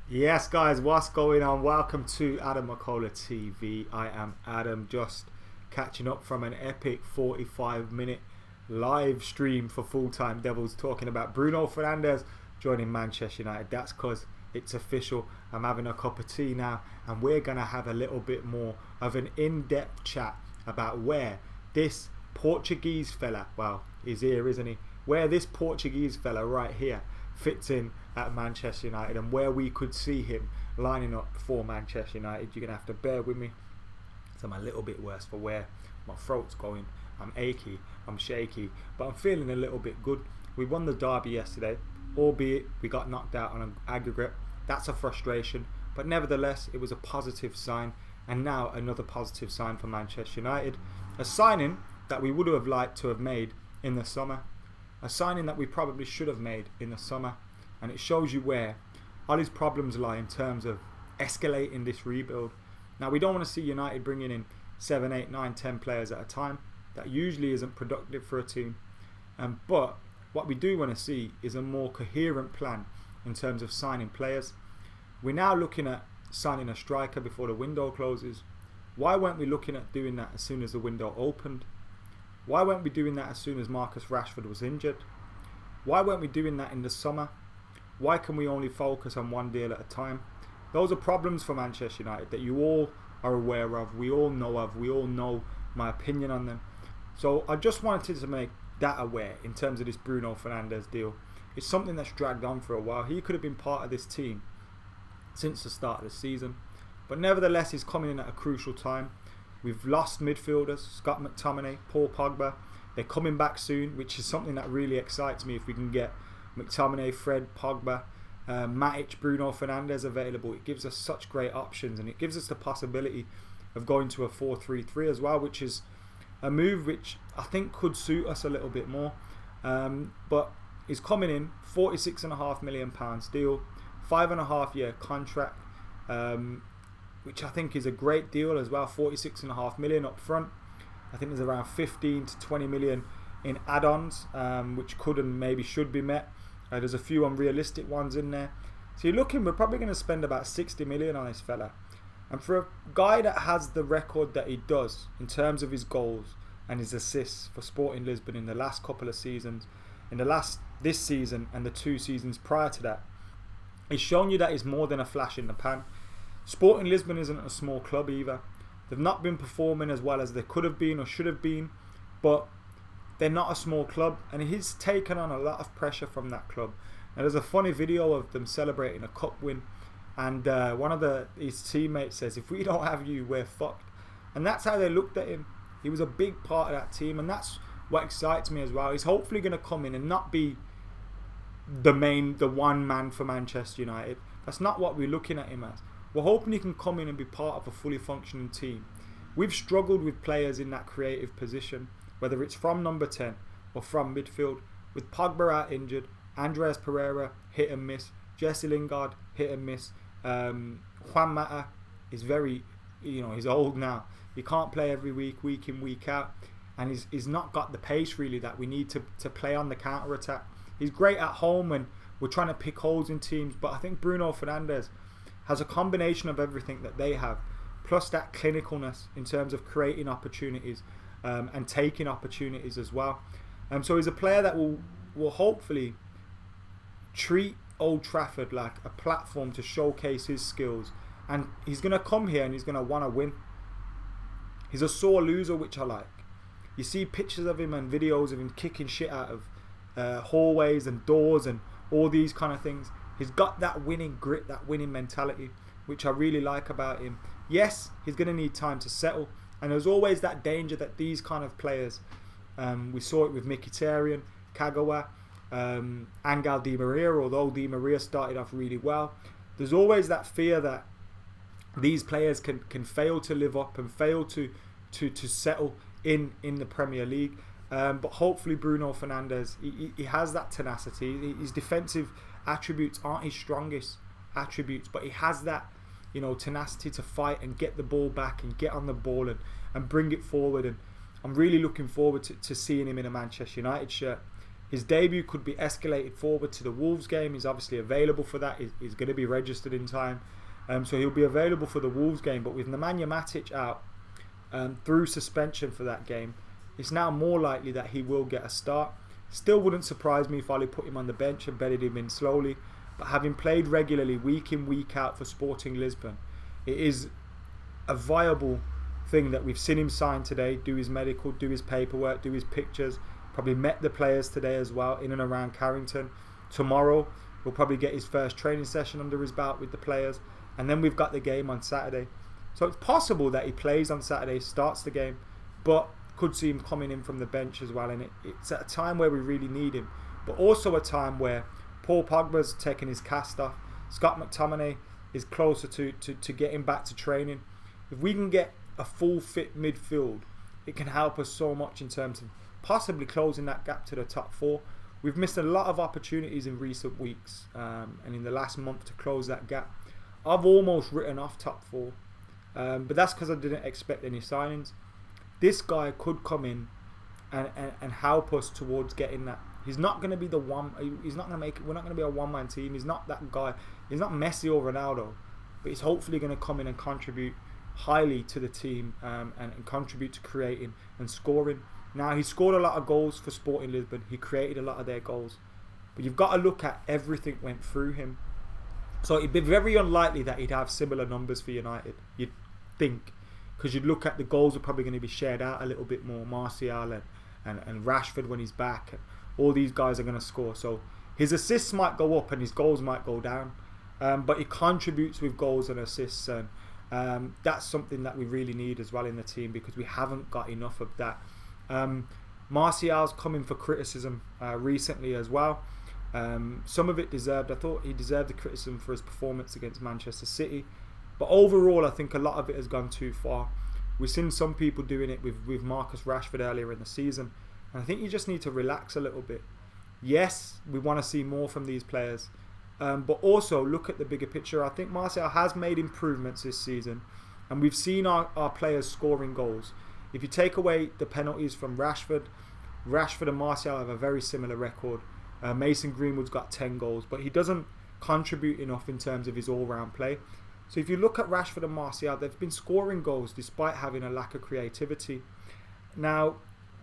Yes, guys, what's going on? Welcome to AdamMcKola TV. I am Adam, just catching up from an epic 45-minute live stream for Full-Time Devils talking about Bruno Fernandes joining Manchester United. That's because it's official. I'm having a cup of tea now, and we're going to have a little bit more of an in-depth chat about where this Portuguese fella, well, he's here, isn't he? Where this Portuguese fella right here fits in at Manchester United and where we could see him lining up for Manchester United. You're going to have to bear with me. So I'm a little bit worse for wear. My throat's going. I'm achy. I'm shaky. But I'm feeling a little bit good. We won the derby yesterday, albeit we got knocked out on an aggregate. That's a frustration. But nevertheless, it was a positive sign. And now another positive sign for Manchester United. A signing that we would have liked to have made in the summer. A signing that we probably should have made in the summer. And it shows you where all his problems lie in terms of escalating this rebuild. Now, we don't want to see United bringing in 7, 8, 9, 10 players at a time. That usually isn't productive for a team. But what we do want to see is a more coherent plan in terms of signing players. We're now looking at signing a striker before the window closes. Why weren't we looking at doing that as soon as the window opened? Why weren't we doing that as soon as Marcus Rashford was injured? Why weren't we doing that in the summer? Why can we only focus on one deal at a time? Those are problems for Manchester United that you all are aware of, we all know of, we all know my opinion on them. So I just wanted to make that aware in terms of this Bruno Fernandes deal. It's something that's dragged on for a while. He could have been part of this team since the start of the season. But nevertheless, he's coming in at a crucial time. We've lost midfielders, Scott McTominay, Paul Pogba. They're coming back soon, which is something that really excites me if we can get McTominay, Fred, Pogba, Matic, Bruno Fernandes available. It gives us such great options, and it gives us the possibility of going to a 4-3-3 as well, which is a move which I think could suit us a little bit more. But he's coming in, £46.5 million deal, 5.5 year contract, which I think is a great deal as well. 46.5 million up front. I think there's around 15 to 20 million in add-ons, which could and maybe should be met. There's a few unrealistic ones in there. So you're looking, we're probably going to spend about 60 million on this fella. And for a guy that has the record that he does in terms of his goals and his assists for Sporting Lisbon in the last couple of seasons, this season and the 2 seasons prior to that, he's shown you that he's more than a flash in the pan. Sporting Lisbon isn't a small club either. They've not been performing as well as they could have been or should have been, but they're not a small club, and he's taken on a lot of pressure from that club. Now, there's a funny video of them celebrating a cup win, and one of his teammates says, "If we don't have you, we're fucked." And that's how they looked at him. He was a big part of that team, and that's what excites me as well. He's hopefully going to come in and not be the one man for Manchester United. That's not what we're looking at him as. We're hoping he can come in and be part of a fully functioning team. We've struggled with players in that creative position, whether it's from number 10 or from midfield. With Pogba out injured, Andreas Pereira hit and miss, Jesse Lingard hit and miss. Juan Mata is he's old now. He can't play every week in, week out. And he's not got the pace really that we need to play on the counter-attack. He's great at home and we're trying to pick holes in teams, but I think Bruno Fernandes has a combination of everything that they have, plus that clinicalness in terms of creating opportunities and taking opportunities as well. So he's a player that will hopefully treat Old Trafford like a platform to showcase his skills, and he's going to come here and he's going to want to win. He's a sore loser, which I like. You see pictures of him and videos of him kicking shit out of hallways and doors and all these kind of things. He's got that winning grit, that winning mentality, which I really like about him. Yes, he's going to need time to settle, and there's always that danger that these kind of players, we saw it with Mkhitaryan, Kagawa, Angel Di Maria, although Di Maria started off really well. There's always that fear that these players can fail to live up and fail to settle in the Premier League. But hopefully Bruno Fernandes, he has that tenacity. His defensive attributes aren't his strongest attributes, but he has that tenacity to fight and get the ball back and get on the ball and bring it forward. And I'm really looking forward to seeing him in a Manchester United shirt. His debut could be escalated forward to the Wolves game. He's obviously available for that. He's going to be registered in time. So he'll be available for the Wolves game. But with Nemanja Matic out through suspension for that game, it's now more likely that he will get a start. Still wouldn't surprise me if Ollie put him on the bench and bedded him in slowly. But having played regularly week in, week out for Sporting Lisbon, it is a viable thing that we've seen him sign today, do his medical, do his paperwork, do his pictures. Probably met the players today as well in and around Carrington. Tomorrow we'll probably get his first training session under his belt with the players, and then we've got the game on Saturday. So it's possible that he plays on Saturday, starts the game, but could see him coming in from the bench as well. And it's at a time where we really need him, but also a time where Paul Pogba's taking his cast off. Scott McTominay is closer to getting back to training. If we can get a full fit midfield, it can help us so much in terms of possibly closing that gap to the top four. We've missed a lot of opportunities in recent weeks and in the last month to close that gap. I've almost written off top four, but that's because I didn't expect any signings. This guy could come in and help us towards getting that. He's not going to be the one. He's not going to make it. We're not going to be a one-man team. He's not that guy. He's not Messi or Ronaldo, but he's hopefully going to come in and contribute highly to the team and contribute to creating and scoring. Now, he scored a lot of goals for Sporting Lisbon. He created a lot of their goals. But you've got to look at everything went through him. So it'd be very unlikely that he'd have similar numbers for United, you'd think. Because you'd look at the goals are probably going to be shared out a little bit more. Martial and Rashford when he's back. And all these guys are going to score. So his assists might go up and his goals might go down. But he contributes with goals and assists. And that's something that we really need as well in the team, because we haven't got enough of that. Martial's coming for criticism recently as well. Some of it deserved. I thought he deserved the criticism for his performance against Manchester City, but overall I think a lot of it has gone too far. We've seen some people doing it with Marcus Rashford earlier in the season, and I think you just need to relax a little bit. Yes, we want to see more from these players, but also look at the bigger picture. I think Martial has made improvements this season, and we've seen our players scoring goals. If you take away the penalties from Rashford and Martial have a very similar record. Mason Greenwood's got 10 goals, but he doesn't contribute enough in terms of his all-round play. So if you look at Rashford and Martial, they've been scoring goals despite having a lack of creativity. Now,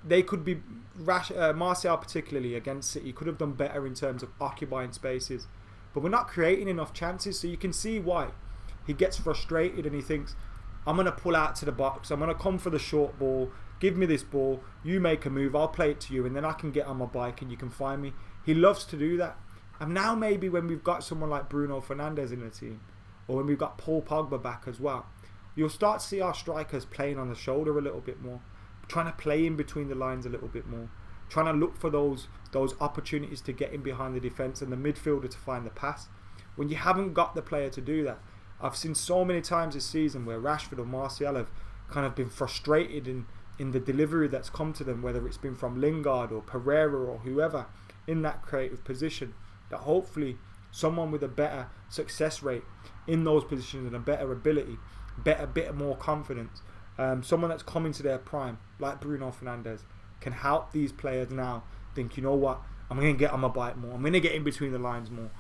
they could be, Martial particularly against City, could have done better in terms of occupying spaces. But we're not creating enough chances, so you can see why. He gets frustrated and he thinks, I'm going to pull out to the box, I'm going to come for the short ball, give me this ball, you make a move, I'll play it to you, and then I can get on my bike and you can find me. He loves to do that. And now maybe when we've got someone like Bruno Fernandes in the team, or when we've got Paul Pogba back as well, you'll start to see our strikers playing on the shoulder a little bit more, trying to play in between the lines a little bit more, trying to look for those opportunities to get in behind the defence and the midfielder to find the pass. When you haven't got the player to do that, I've seen so many times this season where Rashford or Martial have kind of been frustrated in the delivery that's come to them, whether it's been from Lingard or Pereira or whoever in that creative position, that hopefully someone with a better success rate in those positions and a better ability, bit more confidence, someone that's coming to their prime like Bruno Fernandes can help these players now think, you know what, I'm going to get on my bike more, I'm going to get in between the lines more.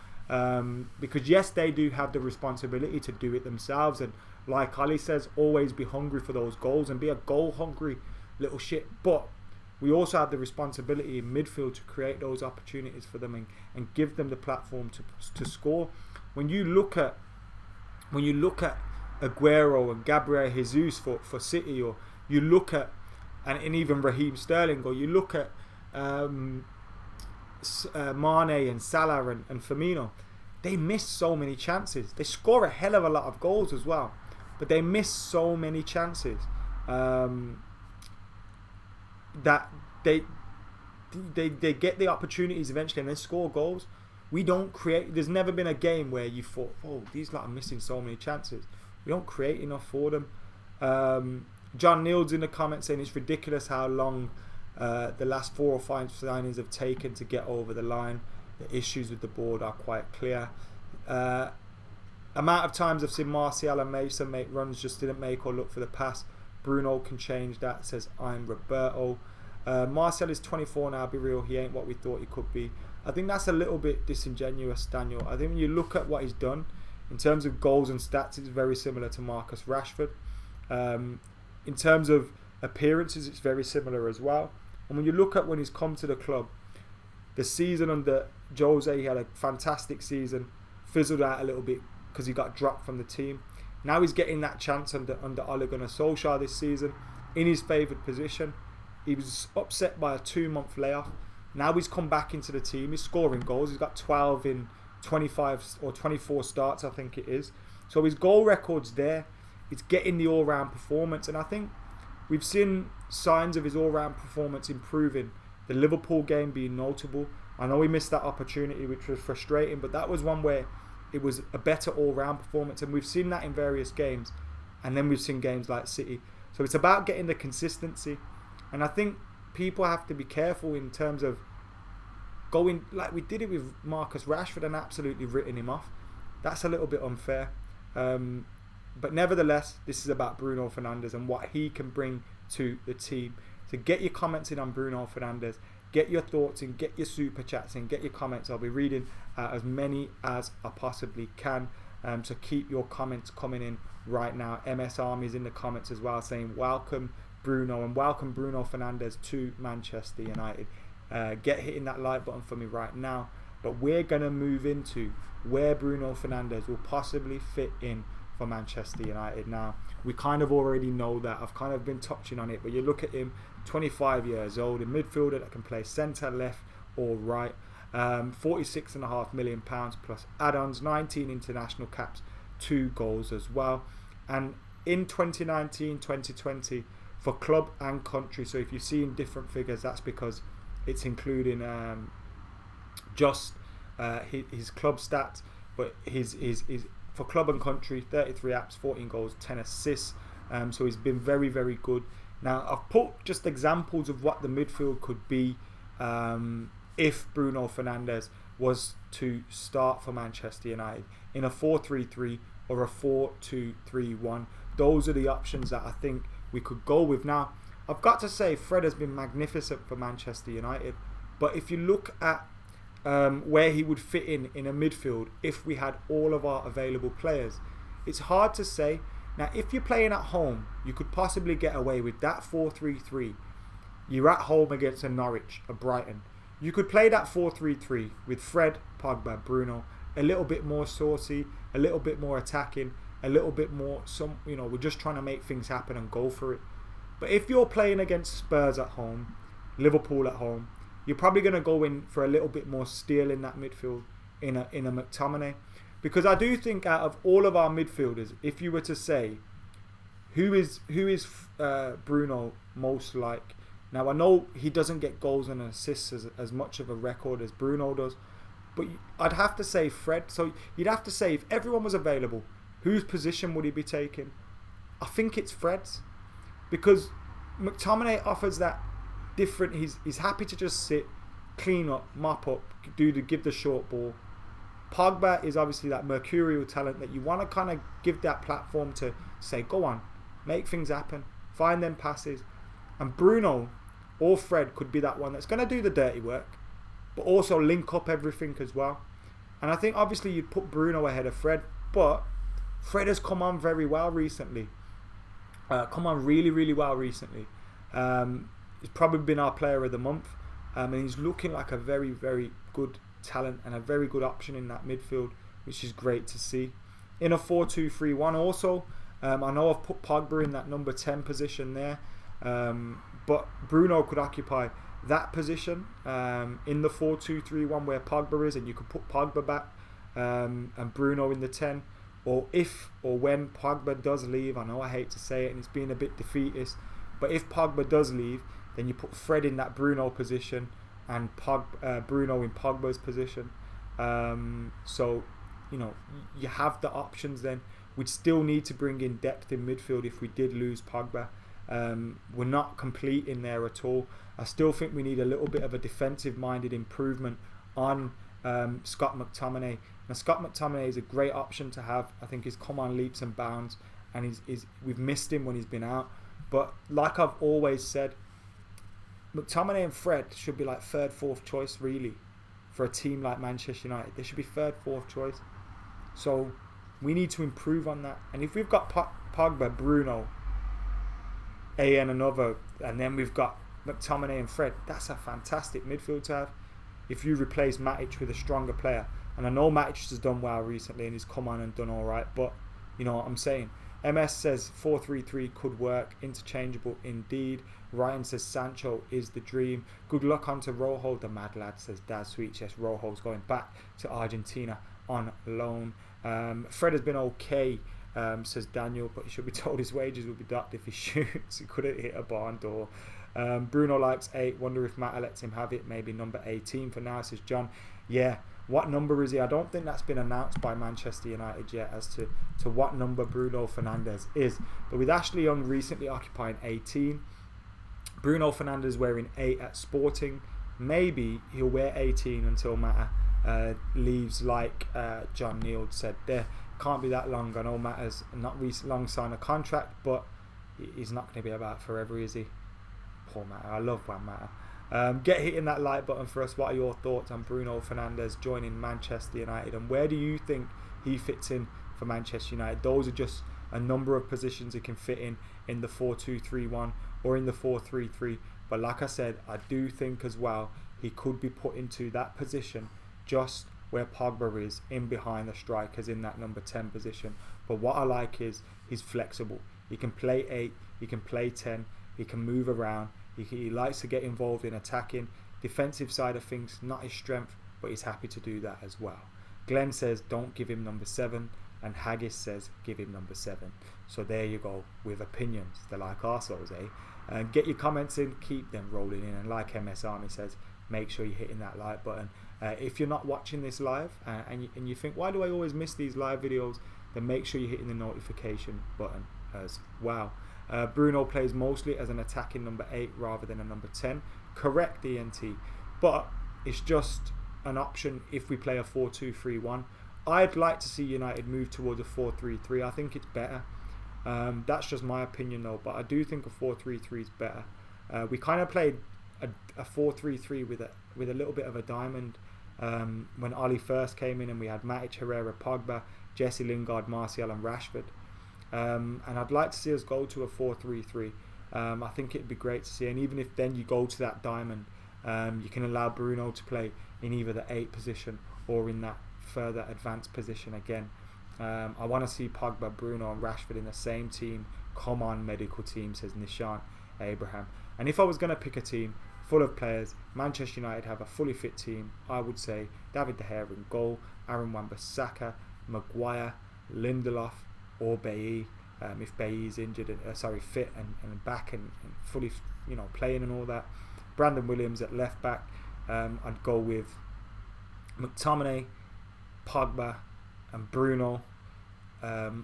Because yes, they do have the responsibility to do it themselves, and like Ali says, always be hungry for those goals and be a goal hungry little shit, but we also have the responsibility in midfield to create those opportunities for them and give them the platform to score. When you look at Aguero and Gabriel Jesus for City, or you look at and even Raheem Sterling, or you look at Mane and Salah and Firmino, they miss so many chances. They score a hell of a lot of goals as well, but they miss so many chances that they get the opportunities eventually and they score goals. We don't create. There's never been a game where you thought, oh, these lot are missing so many chances. We don't create enough for them. John Neal's in the comments saying it's ridiculous how long the last 4 or 5 signings have taken to get over the line. The issues with the board are quite clear. Amount of times I've seen Martial and Mason make runs, just didn't make or look for the pass. Bruno can change that, says I'm Roberto. Marcel is 24 now, be real, he ain't what we thought he could be. I think that's a little bit disingenuous, Daniel. I think when you look at what he's done, in terms of goals and stats, it's very similar to Marcus Rashford. In terms of appearances, it's very similar as well. And when you look at when he's come to the club, the season under Jose, he had a fantastic season, fizzled out a little bit because he got dropped from the team. Now he's getting that chance under Ole Gunnar Solskjaer this season in his favoured position. He was upset by a 2-month layoff. Now he's come back into the team. He's scoring goals. He's got 12 in 25 or 24 starts, I think it is. So his goal record's there. It's getting the all-round performance. And I think we've seen signs of his all-round performance improving. The Liverpool game being notable. I know he missed that opportunity, which was frustrating, but that was one where it was a better all-round performance, and we've seen that in various games. And then we've seen games like City. So it's about getting the consistency. And I think people have to be careful in terms of going like we did it with Marcus Rashford and absolutely written him off. That's a little bit unfair. But nevertheless, this is about Bruno Fernandes and what he can bring to the team. So get your comments in on Bruno Fernandes. Get your thoughts in, get your super chats in, get your comments. I'll be reading as many as I possibly can. So keep your comments coming in right now. MS Army's in the comments as well, saying welcome Bruno and welcome Bruno Fernandes to Manchester United. Get hitting that like button for me right now. But we're going to move into where Bruno Fernandes will possibly fit in for Manchester United. Now, we kind of already know that. I've kind of been touching on it, but you look at him, 25 years old, a midfielder that can play centre, left or right. £46.5 million plus add-ons, 19 international caps, 2 goals as well. And in 2019-2020, for club and country, so if you're seeing different figures, that's because it's including just his club stats, but his for club and country, 33 apps, 14 goals, 10 assists. So he's been very, very good. Now, I've put just examples of what the midfield could be if Bruno Fernandes was to start for Manchester United in a 4-3-3 or a 4-2-3-1. Those are the options that I think we could go with. Now, I've got to say, Fred has been magnificent for Manchester United. But if you look at where he would fit in a midfield if we had all of our available players, it's hard to say. Now, if you're playing at home, you could possibly get away with that 4-3-3. You're at home against a Norwich, a Brighton. You could play that 4-3-3 with Fred, Pogba, Bruno, a little bit more saucy, a little bit more attacking, a little bit more, we're just trying to make things happen and go for it. But if you're playing against Spurs at home, Liverpool at home, you're probably going to go in for a little bit more steel in that midfield, in a McTominay. Because I do think out of all of our midfielders, if you were to say, who is Bruno most like? Now, I know he doesn't get goals and assists as much of a record as Bruno does, but I'd have to say Fred. So you'd have to say, if everyone was available, whose position would he be taking? I think it's Fred's. Because McTominay offers that different. He's happy to just sit, clean up, mop up, give the short ball. Pogba is obviously that mercurial talent that you want to kind of give that platform to say, go on, make things happen, find them passes. And Bruno or Fred could be that one that's going to do the dirty work, but also link up everything as well. And I think obviously you'd put Bruno ahead of Fred, but Fred has come on very well recently. Come on really, really well recently. He's probably been our player of the month. And he's looking like a very, very good talent and a very good option in that midfield, which is great to see. In a 4-2-3-1 also, I know I've put Pogba in that number 10 position there. But Bruno could occupy that position in the 4-2-3-1 where Pogba is, and you could put Pogba back and Bruno in the 10. Or if or when Pogba does leave, I know I hate to say it and it's being a bit defeatist, but if Pogba does leave, then you put Fred in that Bruno position and Bruno in Pogba's position. So, you have the options then. We'd still need to bring in depth in midfield if we did lose Pogba. We're not complete in there at all. I still think we need a little bit of a defensive-minded improvement on Scott McTominay. Now, Scott McTominay is a great option to have. I think he's come on leaps and bounds, and we've missed him when he's been out. But like I've always said, McTominay and Fred should be like third, fourth choice really for a team like Manchester United. They should be third, fourth choice. So we need to improve on that. And if we've got Pogba, Bruno, and another, and then we've got McTominay and Fred, that's a fantastic midfield to have. If you replace Matic with a stronger player, and I know Matic has done well recently and he's come on and done alright, but you know what I'm saying. MS says 4-3-3 could work, interchangeable indeed. Ryan says Sancho is the dream. Good luck on to Rojo, the mad lad, says Dad Sweet. Yes, Rojo's going back to Argentina on loan. Fred has been okay, says Daniel, but he should be told his wages will be docked if he shoots. He couldn't hit a barn door. Bruno likes 8. Wonder if Mata lets him have it. Maybe number 18 for now, says John. Yeah, what number is he? I don't think that's been announced by Manchester United yet as to what number Bruno Fernandes is. But with Ashley Young recently occupying 18, Bruno Fernandes wearing 8 at Sporting, maybe he'll wear 18 until Mata leaves, like John Neal said there. Can't be that long. I know Mata's not long signed a contract, but he's not going to be about forever, is he? Poor Mata. I love Juan Mata. Get hitting that like button for us. What are your thoughts on Bruno Fernandes joining Manchester United, and where do you think he fits in for Manchester United? Those are just a number of positions he can fit in the 4-2-3-1 or in the 4-3-3. But like I said, I do think as well he could be put into that position just where Pogba is, in behind the strikers in that number 10 position. But what I like is he's flexible. He can play 8, he can play 10, he can move around. He likes to get involved in attacking. Defensive side of things, not his strength, but he's happy to do that as well. Glenn says don't give him number 7, and Haggis says give him number 7. So there you go, with opinions. They're like arseholes, eh? And get your comments in, keep them rolling in. And like MS Army says, make sure you're hitting that like button. If you're not watching this live and you think, why do I always miss these live videos? Then make sure you're hitting the notification button as well. Bruno plays mostly as an attacking number 8 rather than a number 10. Correct, DNT. But it's just an option if we play a 4-2-3-1. I'd like to see United move towards a 4-3-3. I think it's better. That's just my opinion though, but I do think a 4-3-3 is better. We kind of played a 4-3-3 with a little bit of a diamond when Oli first came in, and we had Matic, Herrera, Pogba, Jesse Lingard, Martial and Rashford. And I'd like to see us go to a 4-3-3. I think it'd be great to see, and even if then you go to that diamond, you can allow Bruno to play in either the 8 position or in that further advanced position again. I want to see Pogba, Bruno and Rashford in the same team. Come on, medical team, says Nishan Abraham. And if I was going to pick a team full of players, Manchester United have a fully fit team. I would say David De Gea in goal, Aaron Wan-Bissaka, Maguire, Lindelof or Bailly, if Bailly is injured, fit and back and fully, playing and all that. Brandon Williams at left back. I'd go with McTominay, Pogba and Bruno,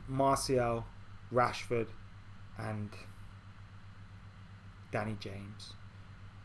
Martial, Rashford and Danny James.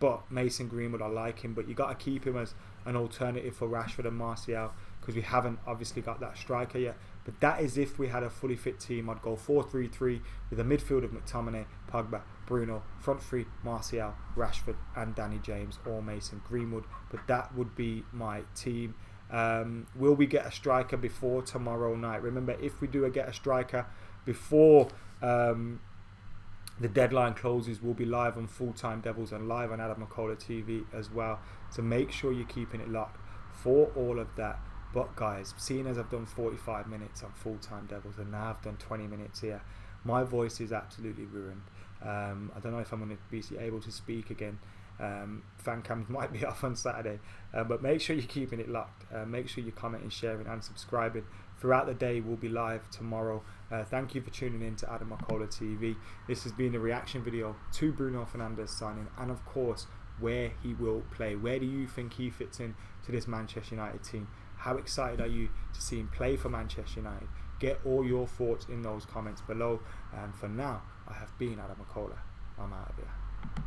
But Mason Greenwood, I like him, but you got to keep him as an alternative for Rashford and Martial, because we haven't obviously got that striker yet. But that is if we had a fully fit team. I'd go 4-3-3 with a midfield of McTominay, Pogba, Bruno, front 3, Martial, Rashford and Danny James or Mason Greenwood. But that would be my team. Will we get a striker before tomorrow night? Remember, if we do get a striker before the deadline closes, we'll be live on Full Time Devils and live on AdamMcKola TV as well. So make sure you're keeping it locked for all of that. But guys, seeing as I've done 45 minutes on Full Time Devils and now I've done 20 minutes here, my voice is absolutely ruined. I don't know if I'm going to be able to speak again. Fan cams might be off on Saturday, but make sure you're keeping it locked. Make sure you're commenting, sharing and subscribing throughout the day. We'll be live tomorrow. Thank you for tuning in to AdamMcKola TV. This has been a reaction video to Bruno Fernandes signing, and of course where he will play. Where do you think he fits in to this Manchester United team? How excited are you to see him play for Manchester United? Get all your thoughts in those comments below. And for now, I have been AdamMcKola. I'm out of here.